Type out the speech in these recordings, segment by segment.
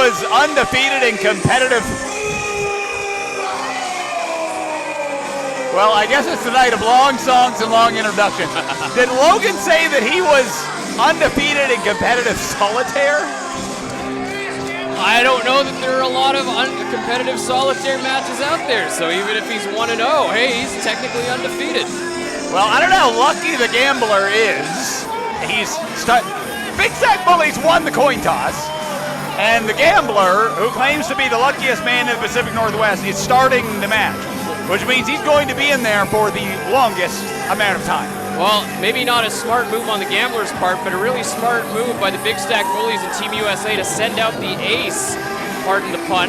was undefeated in competitive. Well, I guess it's the night of long songs and long introductions. Did Logan say that he was undefeated in competitive solitaire? I don't know that there are a lot of competitive solitaire matches out there, so even if he's 1-0, hey, he's technically undefeated. Well, I don't know how lucky the gambler is. Big Stack Bullies won the coin toss, and the gambler, who claims to be the luckiest man in the Pacific Northwest, is starting the match, which means he's going to be in there for the longest amount of time. Well, maybe not a smart move on the gambler's part, but a really smart move by the Big Stack Bullies and Team USA to send out the ace, pardon the pun,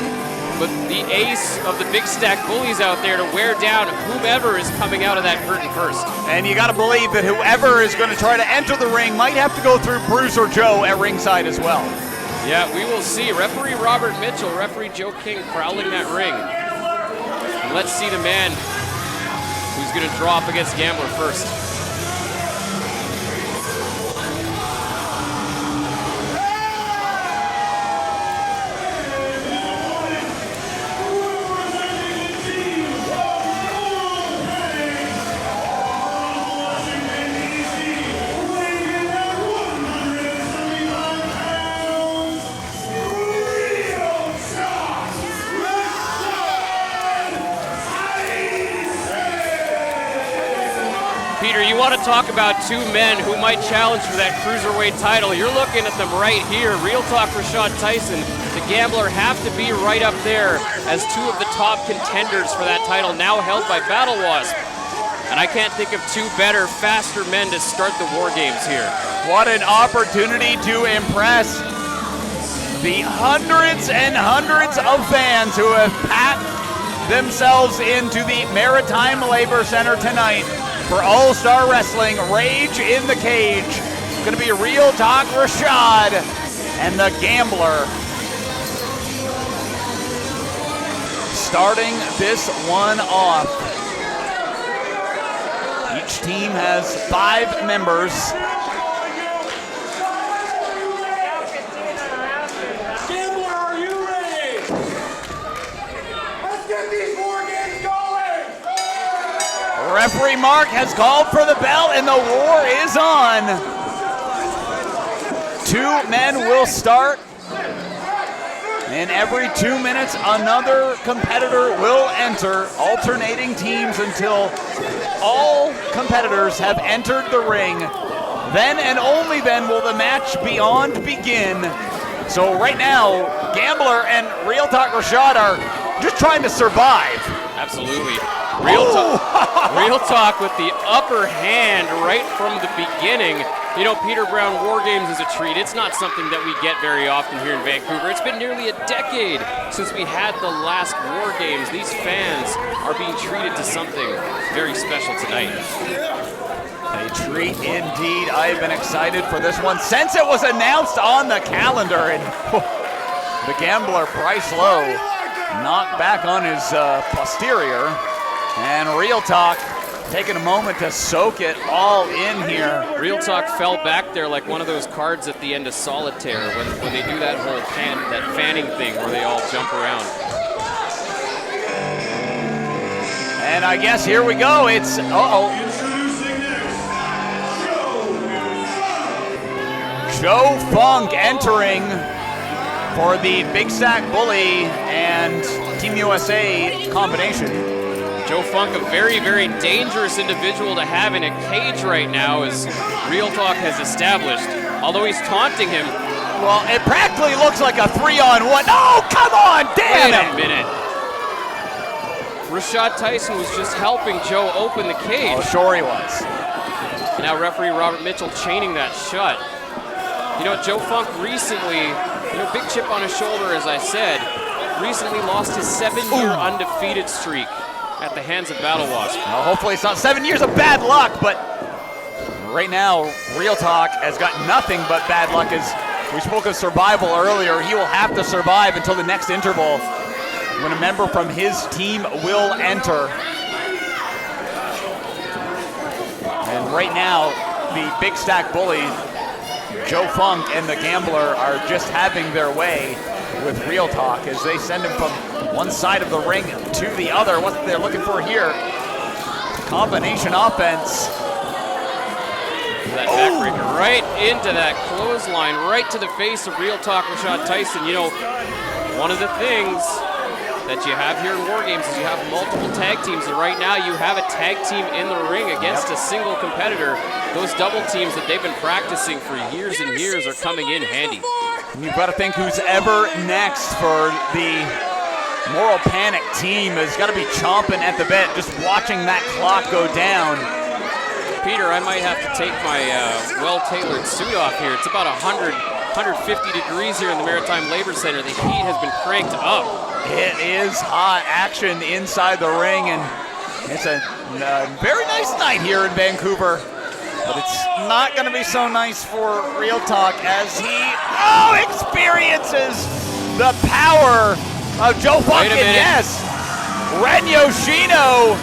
but the ace of the Big Stack Bullies out there to wear down whomever is coming out of that curtain first. And you got to believe that whoever is going to try to enter the ring might have to go through Bruiser Joe at ringside as well. Yeah, we will see. Referee Robert Mitchell, referee Joe King prowling that ring. And let's see the man who's going to draw up against Gambler first. Peter, you want to talk about two men who might challenge for that cruiserweight title. You're looking at them right here. Real Talk Rashad Tyson, the Gambler, have to be right up there as two of the top contenders for that title, now held by Battle Wasp. And I can't think of two better, faster men to start the War Games here. What an opportunity to impress the hundreds and hundreds of fans who have packed themselves into the Maritime Labor Center tonight for All-Star Wrestling, Rage in the Cage. It's going to be Real Talk Rashad and the Gambler starting this one off. Each team has 5 members. Gambler, are you ready? Let's get these War Games going! Referee Mark has called for the bell and the war is on. 2 men will start, and every 2 minutes another competitor will enter, alternating teams until all competitors have entered the ring. Then and only then will the match beyond begin. So right now, Gambler and Real Talk Rashad are just trying to survive. Absolutely. Real Talk with the upper hand right from the beginning. You know, Peter Brown, War Games is a treat. It's not something that we get very often here in Vancouver. It's been nearly a decade since we had the last War Games. These fans are being treated to something very special tonight. A treat indeed. I've been excited for this one since it was announced on the calendar. And the Gambler, Bryce Lowe, knocked back on his posterior. And Real Talk taking a moment to soak it all in here. Real Talk fell back there like one of those cards at the end of Solitaire when they do that whole fanning thing where they all jump around. And I guess here we go. It's, Joe Funk entering for the Big Stack Bully and Team USA combination. Joe Funk, a very, very dangerous individual to have in a cage right now, as Real Talk has established. Although he's taunting him. Well, it practically looks like a 3-on-1. Oh, come on, damn it! Wait a minute. Rashad Tyson was just helping Joe open the cage. Oh, sure he was. Now referee Robert Mitchell chaining that shut. You know, Joe Funk recently, big chip on his shoulder, as I said, recently lost his 7-year undefeated streak at the hands of Battle Wasp. Well, hopefully it's not 7 years of bad luck, but right now, Real Talk has got nothing but bad luck. As we spoke of survival earlier, he will have to survive until the next interval when a member from his team will enter. And right now, the Big Stack Bully, Joe Funk and the Gambler, are just having their way with Real Talk as they send him from one side of the ring to the other. What they're looking for here, combination offense. That backbreaker right into that clothesline, right to the face of Real Talk Rashad Tyson. You know, one of the things that you have here in War Games is you have multiple tag teams, and right now you have a tag team in the ring against a single competitor. Those double teams that they've been practicing for years and years are coming in handy. And you've got to think who's ever next for the Moral Panic team has got to be chomping at the bit, just watching that clock go down. Peter, I might have to take my well-tailored suit off here. It's about 150 degrees here in the Maritime Labor Center. The heat has been cranked up. It is hot action inside the ring, and it's a very nice night here in Vancouver. But it's not going to be so nice for Real Talk as he experiences the power of Joe Funk. Yes, Ren Yoshino.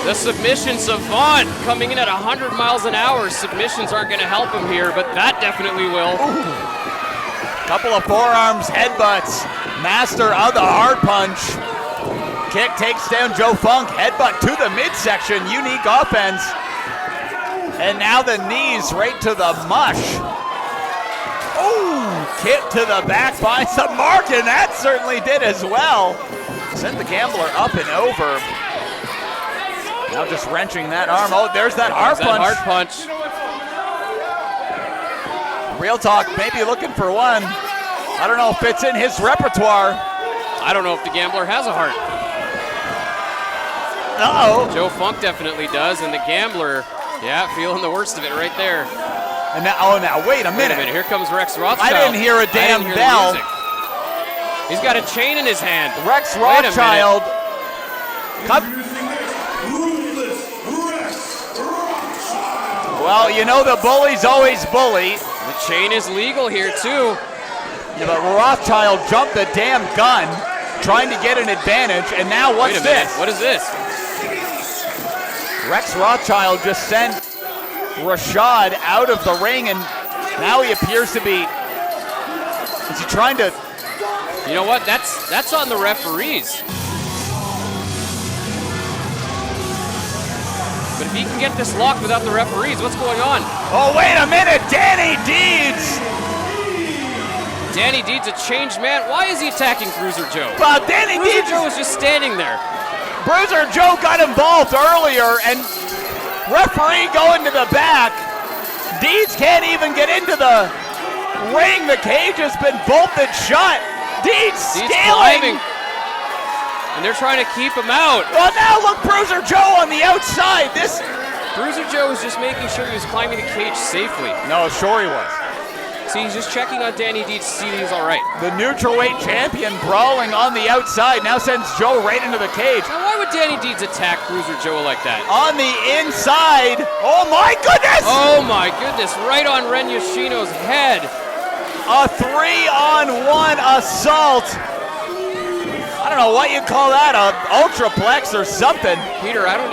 The submission savant coming in at 100 miles an hour. Submissions aren't going to help him here, but that definitely will. Couple of forearms, headbutts. Master of the hard punch. Kick takes down Joe Funk. Headbutt to the midsection. Unique offense. And now the knees right to the mush. Kick to the back finds the mark, and that certainly did as well. Sent the gambler up and over. Now just wrenching that arm. Oh, there's that hard punch. Real Talk maybe looking for one. I don't know if it's in his repertoire. I don't know if the gambler has a heart. Uh-oh. Joe Funk definitely does, and the gambler, feeling the worst of it right there. And now, wait a minute. Here comes Rex Rothschild. I didn't hear a damn bell. He's got a chain in his hand. Rex Rothschild. Well, you know the bullies always bully. The chain is legal here too. Yeah, but Rothschild jumped the damn gun, trying to get an advantage, and now what's this? What is this? Rex Rothschild just sent Rashad out of the ring, and now he appears to be. Is he trying to? You know what? That's on the referees. But if he can get this locked without the referees, what's going on? Oh, wait a minute, Danny Deeds! Danny Deeds a changed man. Why is he attacking Bruiser Joe? Well, Danny Deeds. Joe was just standing there. Bruiser Joe got involved earlier, and referee going to the back. Deeds can't even get into the ring. The cage has been bolted shut. Deeds scaling. Climbing. And they're trying to keep him out. Well, now look, Bruiser Joe on the outside. Bruiser Joe was just making sure he was climbing the cage safely. No, sure he was. See, he's just checking on Danny Deeds to see that he's all right. The neutral weight champion brawling on the outside now sends Joe right into the cage. Now, why would Danny Deeds attack Bruiser Joe like that? On the inside. Oh, my goodness! Oh, my goodness. Right on Ren Yoshino's head. A 3-on-1 assault. I don't know what you call that, a ultraplex or something. Peter, I don't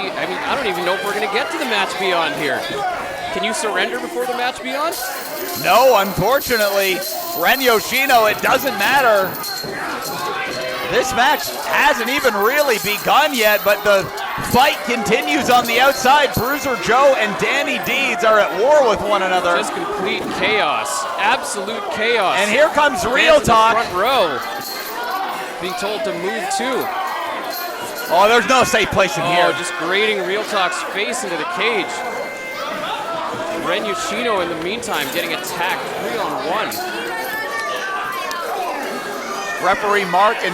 even know if we're gonna get to the match beyond here. Can you surrender before the match beyond? No, unfortunately. Ren Yoshino, it doesn't matter. This match hasn't even really begun yet, but the fight continues on the outside. Bruiser Joe and Danny Deeds are at war with one another. Just complete chaos, absolute chaos. And here comes Real Talk. Front row. Being told to move too. Oh, there's no safe place in here. Just grating Real Talk's face into the cage. Ren Yoshino, in the meantime, getting attacked 3-on-1. Referee Mark and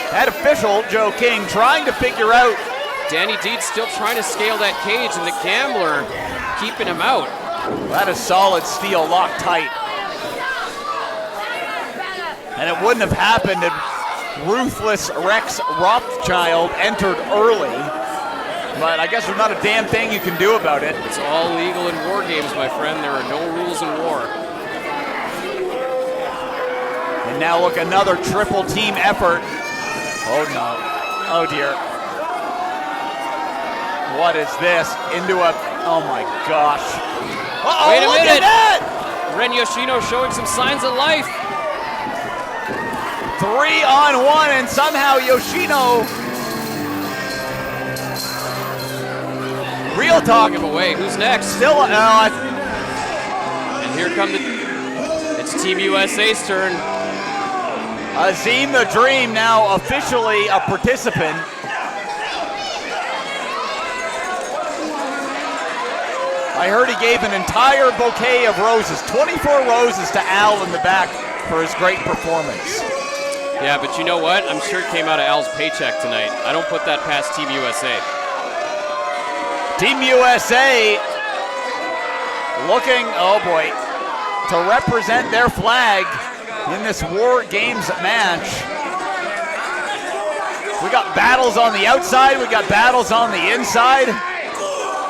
head official Joe King trying to figure out. Danny Deeds still trying to scale that cage, and the gambler keeping him out. That is solid steel locked tight. And it wouldn't have happened if ruthless Rex Rothschild entered early, but I guess there's not a damn thing you can do about it. It's all legal in war games, my friend. There are no rules in war. And now look, another triple team effort. Oh no, oh dear. What is this? Into a, oh my gosh. Uh-oh, Wait a minute. At that! Ren Yoshino showing some signs of life. 3-on-1, and somehow Yoshino. Real talk. Him away. Who's next? Still, and here come it's Team USA's turn. Azim the Dream now officially a participant. I heard he gave an entire bouquet of roses, 24 roses to Al in the back for his great performance. Yeah, but you know what? I'm sure it came out of Al's paycheck tonight. I don't put that past Team USA. Team USA looking, oh boy, to represent their flag in this War Games match. We got battles on the outside, we got battles on the inside.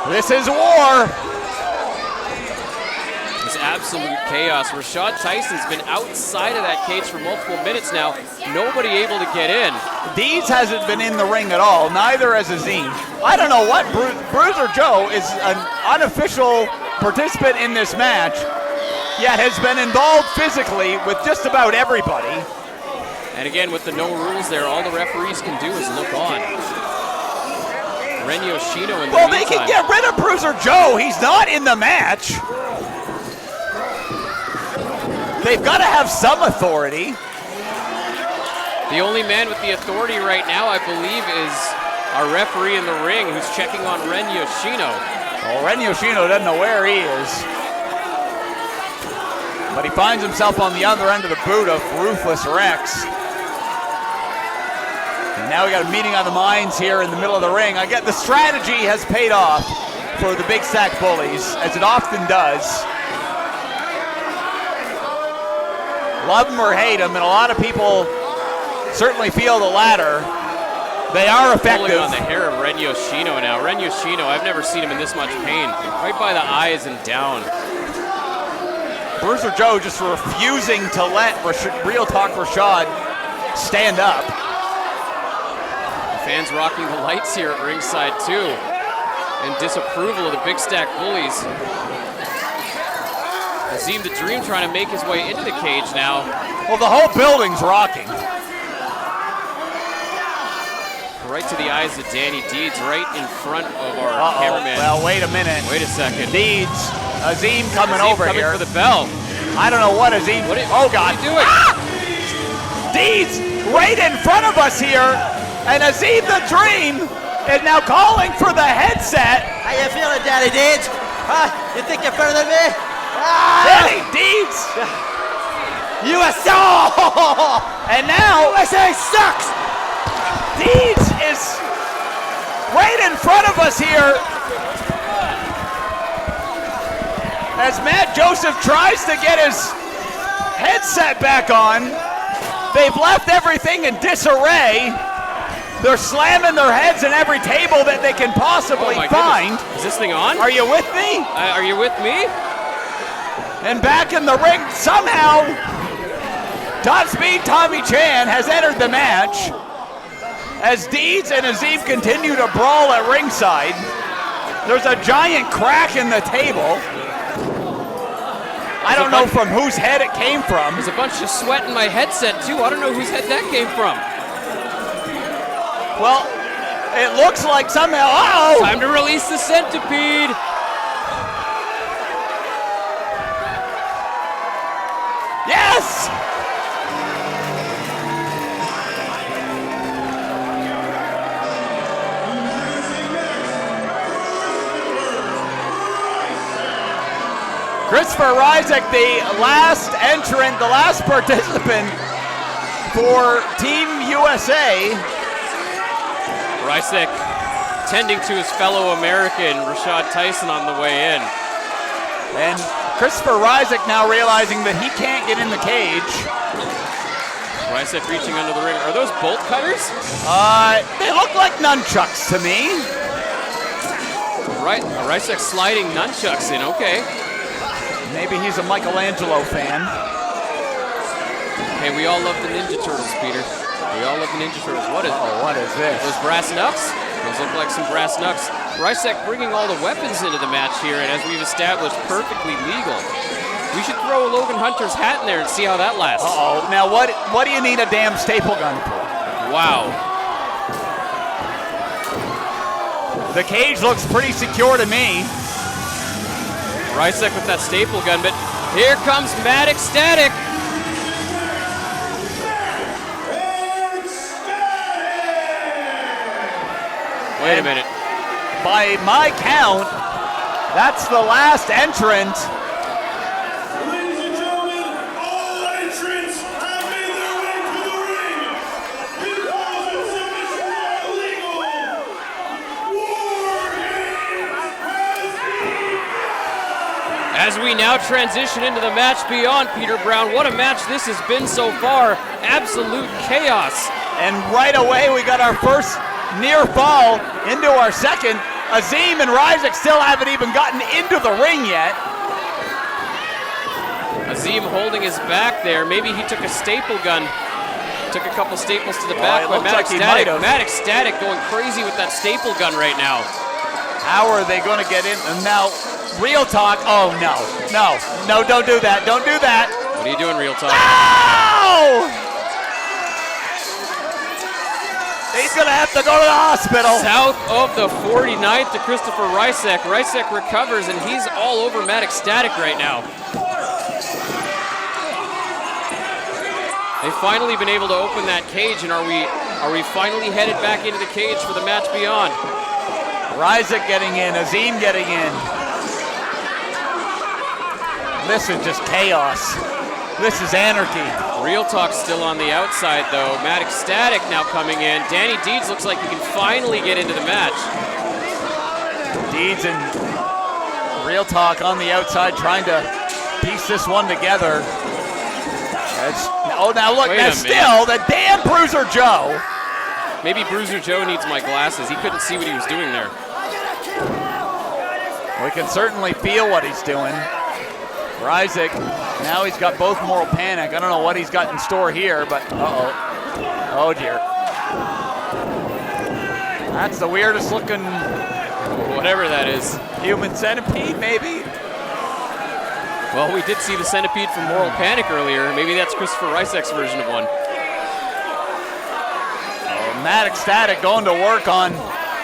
This is war. It's absolute chaos. Rashad Tyson's been outside of that cage for multiple minutes now. Nobody able to get in. Deeds hasn't been in the ring at all, neither has Azim. I don't know what, Bruiser Joe is an unofficial participant in this match, yet has been involved physically with just about everybody. And again, with the no rules there, all the referees can do is look on. Ren Yoshino in the Well, meantime. they can get rid of Bruiser Joe. He's not in the match. They've got to have some authority. The only man with the authority right now, I believe, is our referee in the ring who's checking on Ren Yoshino. Well, Ren Yoshino doesn't know where he is. But he finds himself on the other end of the boot of Ruthless Rex. And now we got a meeting of the minds here in the middle of the ring. I get the strategy has paid off for the Big Stack Bullies, as it often does. Love them or hate them, and a lot of people certainly feel the latter. They are effective. Pulling on the hair of Ren Yoshino now. Ren Yoshino, I've never seen him in this much pain. Right by the eyes and down. Bruiser Joe just refusing to let Real Talk Rashad stand up. Fans rocking the lights here at ringside too, in disapproval of the Big Stack Bullies. Azim the Dream trying to make his way into the cage now. Well, the whole building's rocking. Right to the eyes of Danny Deeds, right in front of our cameraman. Well, wait a minute. Wait a second. Deeds, Azim coming over coming here for the bell. I don't know what Azim. Oh God! What are you doing? Ah! Deeds right in front of us here, and Azim the Dream is now calling for the headset. How you feeling, Danny Deeds? Huh? You think you're better than me? Danny Deeds. USA! And now USA sucks! Deeds is right in front of us here as Matt Joseph tries to get his headset back on. They've left everything in disarray. They're slamming their heads in every table that they can possibly find. Goodness. Is this thing on? Are you with me? Are you with me? And back in the ring, somehow, Top Speed Tommy Chan has entered the match as Deeds and Azim continue to brawl at ringside. There's a giant crack in the table. I don't know from whose head it came from. There's a bunch of sweat in my headset too. I don't know whose head that came from. Well, it looks like somehow, uh-oh! Time to release the centipede. Yes! Christopher Ryzek, the last entrant, the last participant for Team USA. Ryzek tending to his fellow American, Rashad Tyson, on the way in. And Christopher Ryzek now realizing that he can't get in the cage. Ryzek reaching under the ring. Are those bolt cutters? They look like nunchucks to me. Right, Ryzek sliding nunchucks in, okay. Maybe he's a Michelangelo fan. Hey, we all love the Ninja Turtles, Peter. We all love the Ninja Turtles. What is this? Those brass knucks? Those look like some brass knucks. Ryzek bringing all the weapons into the match here, and as we've established, perfectly legal. We should throw Logan Hunter's hat in there and see how that lasts. Uh-oh. Now what do you need a damn staple gun for? Wow. The cage looks pretty secure to me. Rysek with that staple gun, but here comes Mad Ecstatic. Wait a minute. By my count, that's the last entrant. Ladies and gentlemen, all entrants have made their way to the ring. Because of submission are illegal. War Games has begun. As we now transition into the match beyond, Peter Brown, what a match this has been so far. Absolute chaos. And right away, we got our first near fall into our second. Azim and Rysek still haven't even gotten into the ring yet. Azim holding his back there. Maybe he took a staple gun. Took a couple staples to the back by Mad Ecstatic. Mad Ecstatic going crazy with that staple gun right now. How are they going to get in? And now, Real Talk. Oh, no, don't do that. Don't do that. What are you doing, Real Talk? Ow! He's going to have to go to the hospital. South of the 49th to Christopher Rysek. Rysek recovers, and he's all over Mad Ecstatic right now. They've finally been able to open that cage, and are we finally headed back into the cage for the match beyond? Rysek getting in, Azim getting in. This is just chaos. This is anarchy. Real Talk still on the outside, though. Mad Ecstatic now coming in. Danny Deeds looks like he can finally get into the match. Deeds and Real Talk on the outside trying to piece this one together. Now look, now still the damn Bruiser Joe. Maybe Bruiser Joe needs my glasses. He couldn't see what he was doing there. We can certainly feel what he's doing. Rysek, now he's got both Moral Panic. I don't know what he's got in store here, but uh-oh. Oh, dear. That's the weirdest looking... Whatever that is. Human centipede, maybe? Well, we did see the centipede from Moral Panic earlier. Maybe that's Christopher Rysek's version of one. Mad Ecstatic going to work on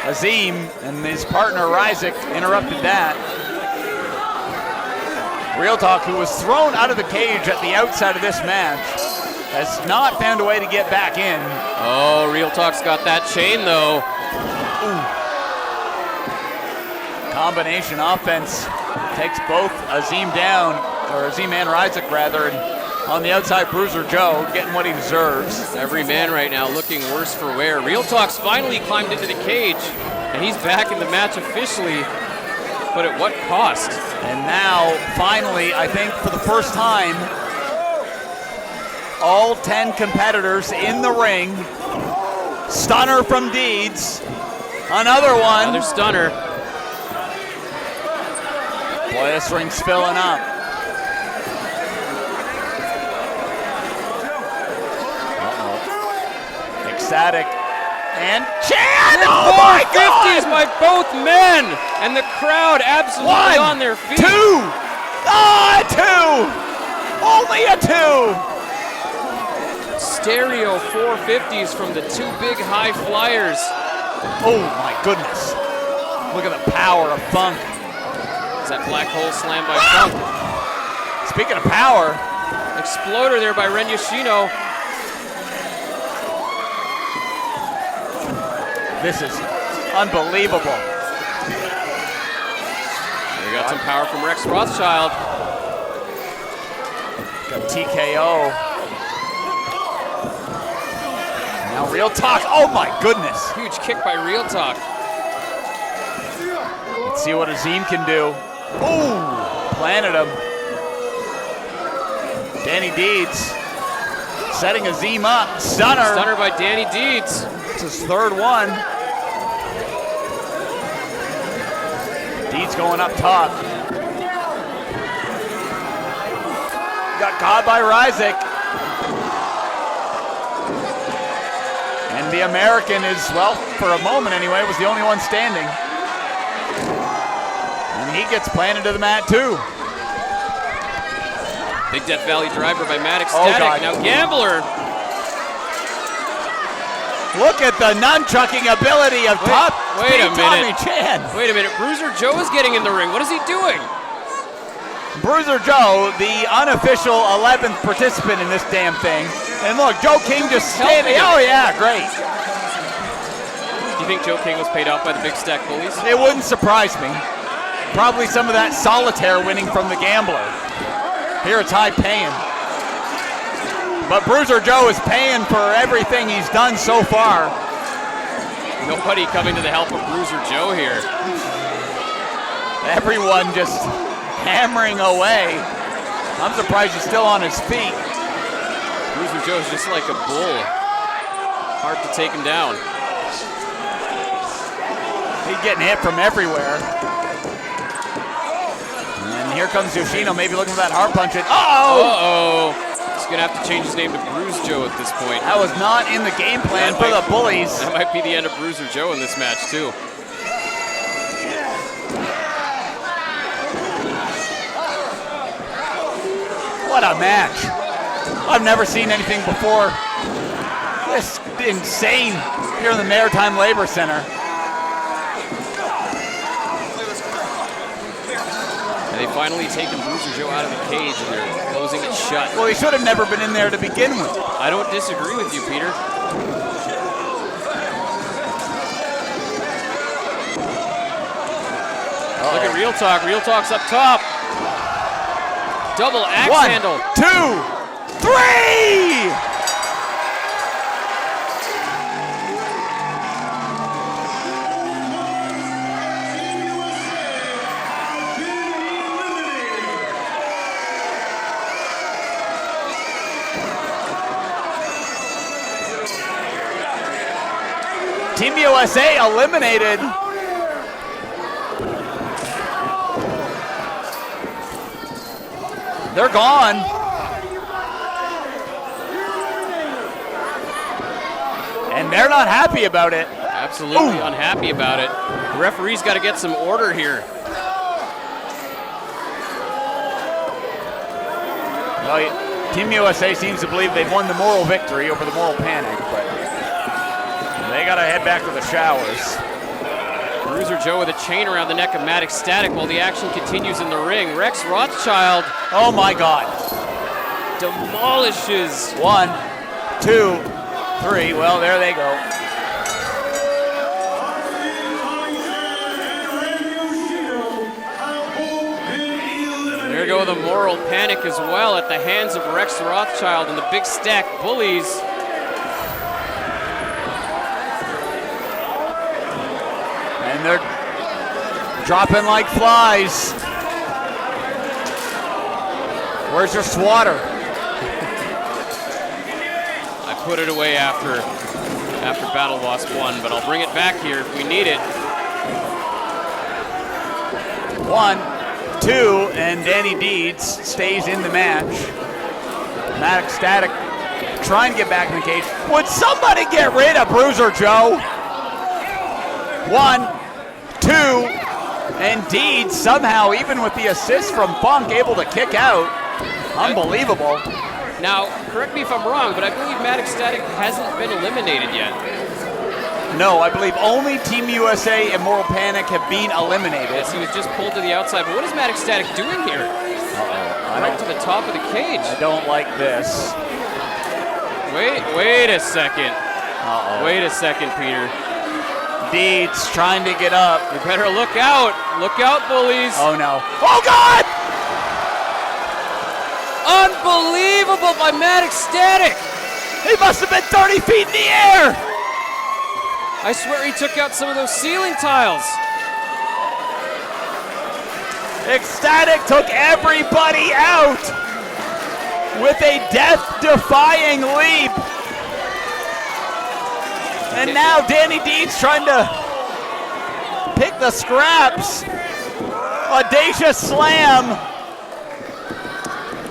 Azim, and his partner Rysek interrupted that. Real Talk, who was thrown out of the cage at the outside of this match, has not found a way to get back in. Oh, Real Talk's got that chain, though. Ooh. Combination offense takes both Azim down, or Azim and Rysek rather, and on the outside, Bruiser Joe getting what he deserves. Every man right now looking worse for wear. Real Talk's finally climbed into the cage, and he's back in the match officially, but at what cost? And now, finally, I think for the first time, all 10 competitors in the ring. Stunner from Deeds. Another one. Another stunner. Boy, this ring's filling up. Ecstatic. And Chan! Oh my God! 450s by both men! And the crowd absolutely on their feet. 2! Ah, 2! Only a 2! Stereo 450s from the two big high flyers. Oh my goodness. Look at the power of Funk. Is that black hole slam by Funk? Speaking of power. Exploder there by Ren Yoshino. This is unbelievable. We got some power from Rex Rothschild. Got TKO. Now Real Talk. Oh my goodness. Huge kick by Real Talk. Let's see what Azim can do. Ooh, planted him. Danny Deeds setting Azim up. Stunner. Stunner by Danny Deeds. It's his third one. Deeds going up top. Got caught by Rysek. And the American is, well, for a moment anyway, was the only one standing. And he gets planted to the mat too. Big Death Valley driver by Maddox Oh, Static. God. Now Gambler. Look at the nunchucking ability of wait a Tommy minute. Chan. Wait a minute. Bruiser Joe is getting in the ring. What is he doing? Bruiser Joe, the unofficial 11th participant in this damn thing. And look, Joe King just standing. Helping him. Oh, yeah, great. Do you think Joe King was paid off by the Big Stack Bullies? It wouldn't surprise me. Probably some of that solitaire winning from the Gambler. Here it's high paying. But Bruiser Joe is paying for everything he's done so far. Nobody coming to the help of Bruiser Joe here. Everyone just hammering away. I'm surprised he's still on his feet. Bruiser Joe's just like a bull. Hard to take him down. He's getting hit from everywhere. And here comes Yoshino, maybe looking for that hard punch. Uh-oh! Uh-oh. He's going to have to change his name to Bruise Joe at this point. That was not in the game plan for the Bullies. That might be the end of Bruiser Joe in this match, too. What a match. I've never seen anything before this insane here in the Maritime Labor Center. And they finally taken Bruiser Joe out of the cage and they're closing it shut. Well, he should have never been in there to begin with. I don't disagree with you, Peter. Look at Real Talk. Real Talk's up top. Double axe handle. 1, 2, 3! Team USA eliminated. They're gone. And they're not happy about it. Absolutely unhappy about it. The referee's got to get some order here. Well, Team USA seems to believe they've won the moral victory over the moral panic, but they got to head back to the showers. Bruiser Joe with a chain around the neck of Maddox Static while the action continues in the ring. Rex Rothschild. Oh my God. Demolishes. 1, 2, 3. Well, there they go. There go the moral panic as well at the hands of Rex Rothschild and the Big Stack Bullies. And they're dropping like flies. Where's your swatter? I put it away after Battle Wasp won, but I'll bring it back here if we need it. 1, 2, and Danny Deeds stays in the match. Maddox Static trying to get back in the cage. Would somebody get rid of Bruiser Joe? 1, 2, and Deeds somehow, even with the assist from Funk, able to kick out. Unbelievable. Now, correct me if I'm wrong, but I believe Maddox Static hasn't been eliminated yet. No, I believe only Team USA and Moral Panic have been eliminated. Yes, he was just pulled to the outside, but what is Maddox Static doing here? Right to the top of the cage. I don't like this. Wait a second. Wait a second, Peter. Deeds trying to get up. You better look out. Look out, Bullies. Oh no. Oh God! Unbelievable by Maddox Static. He must have been 30 feet in the air. I swear he took out some of those ceiling tiles. Ecstatic took everybody out with a death-defying leap. And now Danny Deeds trying to pick the scraps. Audacious slam.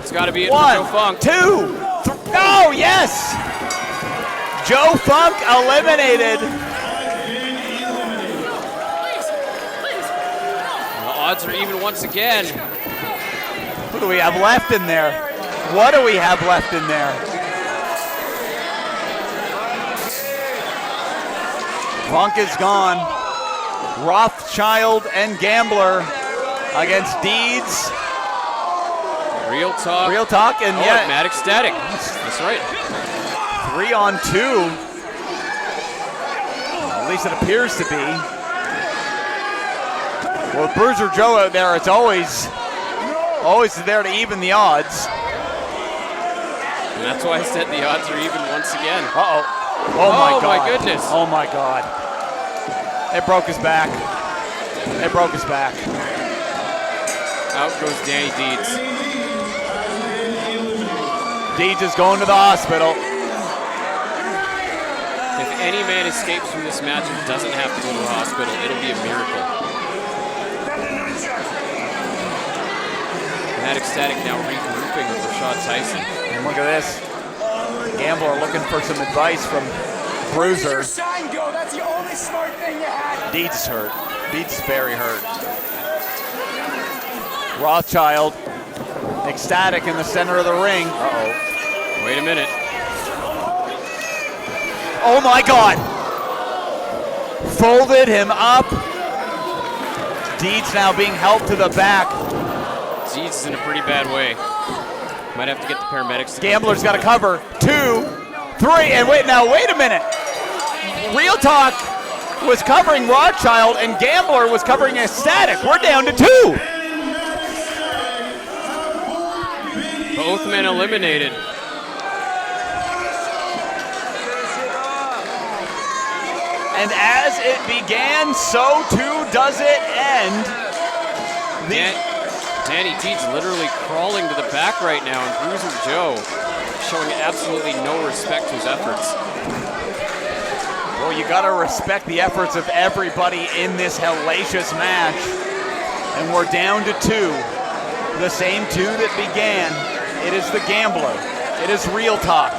It's got to be it 1, for Joe Funk. 2, 3. Oh, yes. Joe Funk eliminated. The odds are even once again. Who do we have left in there? What do we have left in there? Funk is gone. Rothschild and Gambler against Deeds. Real talk. Real talk, and and Mad Ecstatic. That's right. 3 on 2. At least it appears to be. Well, Bruiser Joe out there, it's always there to even the odds. And that's why I said the odds are even once again. Uh-oh. Oh my God. My goodness. Oh my God. It broke his back. It broke his back. Out goes Danny Deeds. Deeds is going to the hospital. If any man escapes from this match and doesn't have to go to the hospital, it'll be a miracle. Mad Ecstatic now regrouping with Rashad Tyson. And look at this. Gambler looking for some advice from Bruiser. That's the only smart thing you had. Deeds is hurt. Deeds is very hurt. Rothschild, Ecstatic in the center of the ring. Uh-oh. Wait a minute. Oh my God. Folded him up. Deeds now being helped to the back. Deeds is in a pretty bad way. Might have to get the paramedics. Gambler's got to cover. 2, 3, and wait a minute. Real Talk was covering Rothschild and Gambler was covering Ecstatic. We're down to 2. Both men eliminated. And as it began, so too does it end. Danny Deeds literally crawling to the back right now, and Bruiser Joe showing absolutely no respect to his efforts. Well, you got to respect the efforts of everybody in this hellacious match. And we're down to 2. The same 2 that began. It is the Gambler. It is Real Talk.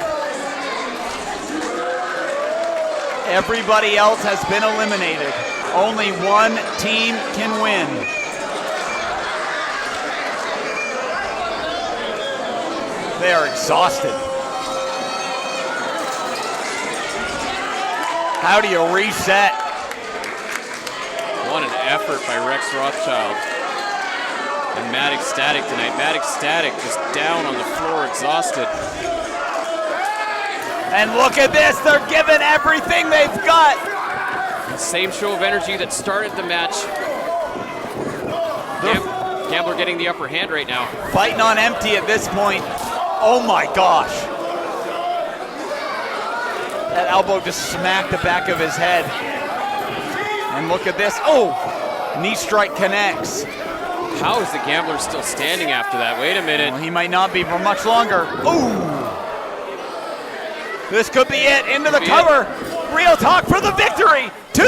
Everybody else has been eliminated. Only one team can win. They are exhausted. How do you reset? What an effort by Rex Rothschild. And Mad Ecstatic tonight. Mad Ecstatic just down on the floor, exhausted. And look at this, they're giving everything they've got. Same show of energy that started the match. Gambler getting the upper hand right now. Fighting on empty at this point. Oh my gosh. That elbow just smacked the back of his head. And look at this. Oh, knee strike connects. How is the Gambler still standing after that? Wait a minute. Well, he might not be for much longer. Ooh. This could be it. Into the cover. Real Talk for the victory. 2.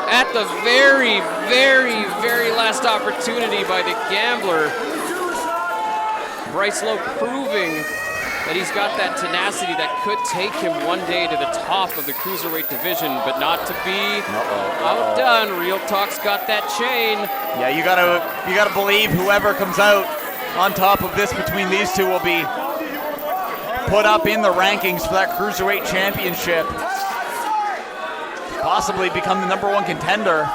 At the very, very, very last opportunity by the Gambler, Bryce Lowe proving that he's got that tenacity that could take him one day to the top of the cruiserweight division, but not to be outdone. Real Talk's got that chain. Yeah, you gotta believe whoever comes out on top of this between these two will be put up in the rankings for that Cruiserweight Championship. Possibly become the #1 contender.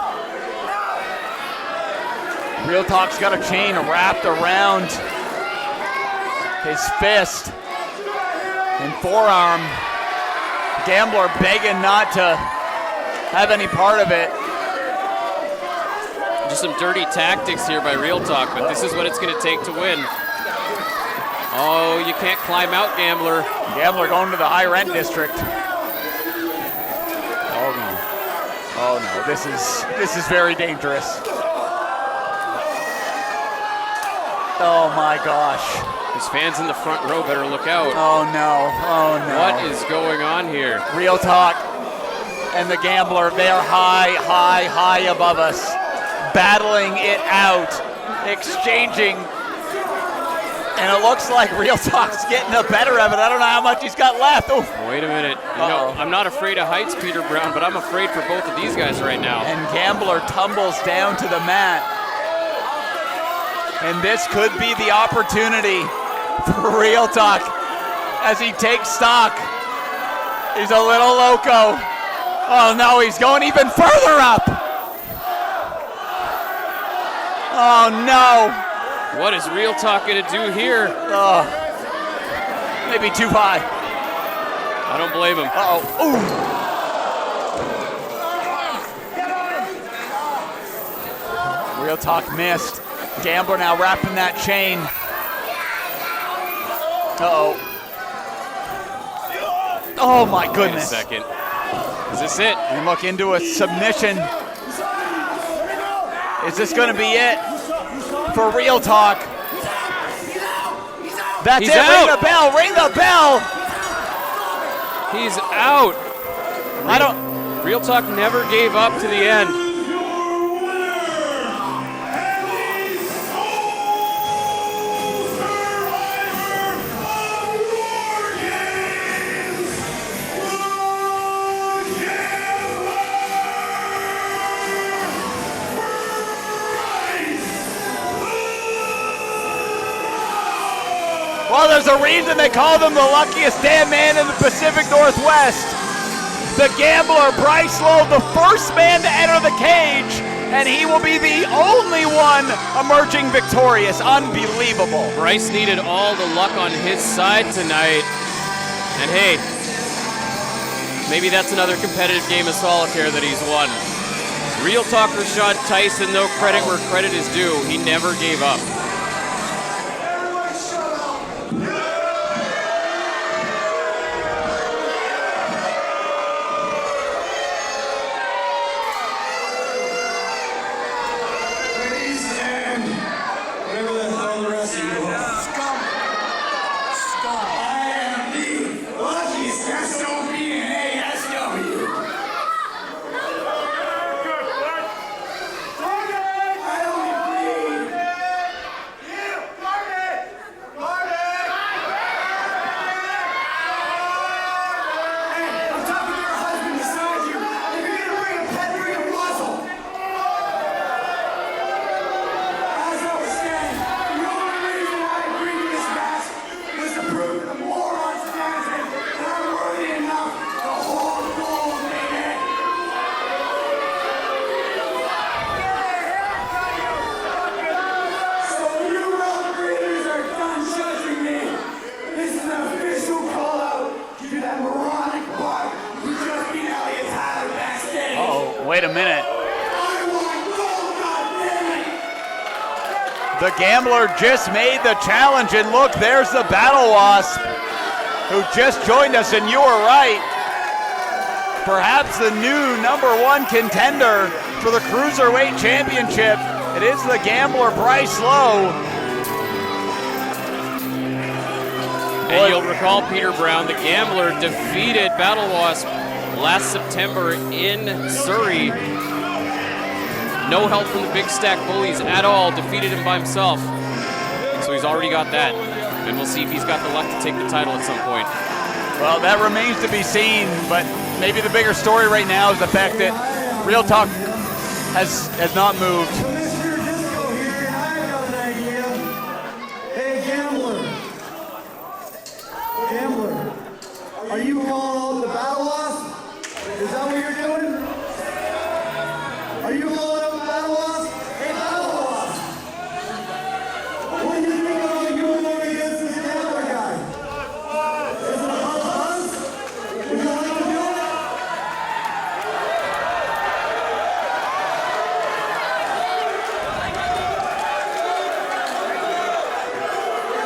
Real Talk's got a chain wrapped around his fist and forearm. Gambler begging not to have any part of it. Just some dirty tactics here by Real Talk, but this is what it's going to take to win. Oh, you can't climb out, Gambler. Gambler going to the high rent district. Oh no. Oh no, this is very dangerous. Oh my gosh. His fans in the front row better look out. Oh no, oh no. What is going on here? Real Talk and the Gambler, they are high above us. Battling it out, exchanging. And it looks like Real Talk's getting the better of it. I don't know how much he's got left. Oof. Wait a minute. You know, I'm not afraid of heights, Peter Brown, but I'm afraid for both of these guys right now. And Gambler tumbles down to the mat. And this could be the opportunity for Real Talk as he takes stock. He's a little loco. Oh no, he's going even further up. Oh no. What is Real Talk gonna do here? Maybe too high. I don't blame him. Uh-oh. Ooh. Real Talk missed. Gambler now wrapping that chain. Uh-oh. Oh my goodness. Wait a second. Is this it? And look into a submission. Is this going to be it for Real Talk? That's He's it. out. Ring the bell. Ring the bell. He's out. Real Talk never gave up to the end. Well, there's a reason they call them the luckiest damn man in the Pacific Northwest. The Gambler, Bryce Lowe, the first man to enter the cage, and he will be the only one emerging victorious. Unbelievable. Bryce needed all the luck on his side tonight. And hey, maybe that's another competitive game of solitaire that he's won. Real Talk Rashad Tyson, though, credit where credit is due. He never gave up. Wait a minute. The Gambler just made the challenge, and look, there's the Battle Wasp who just joined us, and you were right. Perhaps the new #1 contender for the Cruiserweight Championship. It is the Gambler, Bryce Lowe. And you'll recall, Peter Brown, the Gambler defeated Battle Wasp last September in Surrey. No help from the Big Stack Bullies at all. Defeated him by himself. So he's already got that. And we'll see if he's got the luck to take the title at some point. Well, that remains to be seen, but maybe the bigger story right now is the fact that Real Talk has not moved. Mr. Disco here, and I've got an idea. Hey, Gambler, are you calling out the Battle Wasp? Is that what you're doing? Are you calling out the Battle Wasp? Hey, Battle Wasp! What do you think about you going against this Gambler guy? Is it a buzz? Would you like to do it?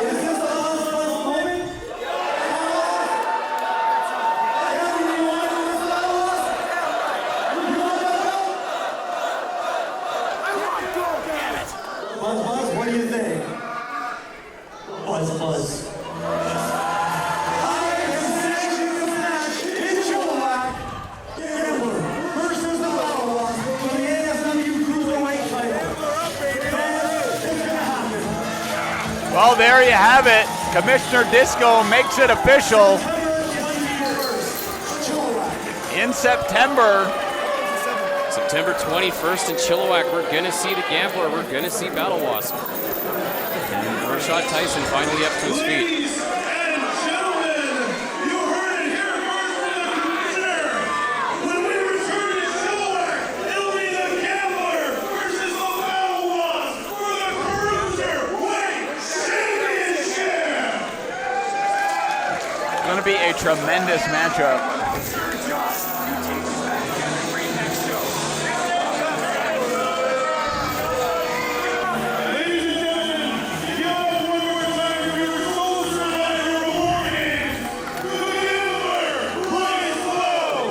Is this a buzz moment? Buzz, what do you think? Buzz. I am sanctioning this match in Chilliwack. Gambler versus the Battle Wasp for the ASW Cruiserweight title. It's gonna happen. Well, there you have it. Commissioner Disco makes it official. In September. September 21st in Chilliwack, we're going to see the Gambler. We're going to see Battle Wasp. Rashad Tyson finally up to his feet. Ladies and gentlemen, you heard it here first from the commissioner. When we return to Chilliwack, it'll be the Gambler versus the Battle Wasp for the Cruiserweight Championship. It's going to be a tremendous matchup. Ladies and gentlemen, give it up one more time for your sole survivor of War Games, the Gambler, Rise Low.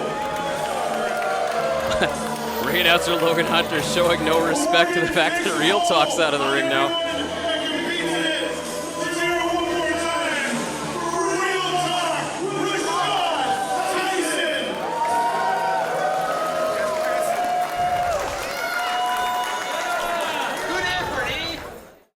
Ring announcer Logan Hunter showing no respect to the fact that Real Talk's out of the ring now.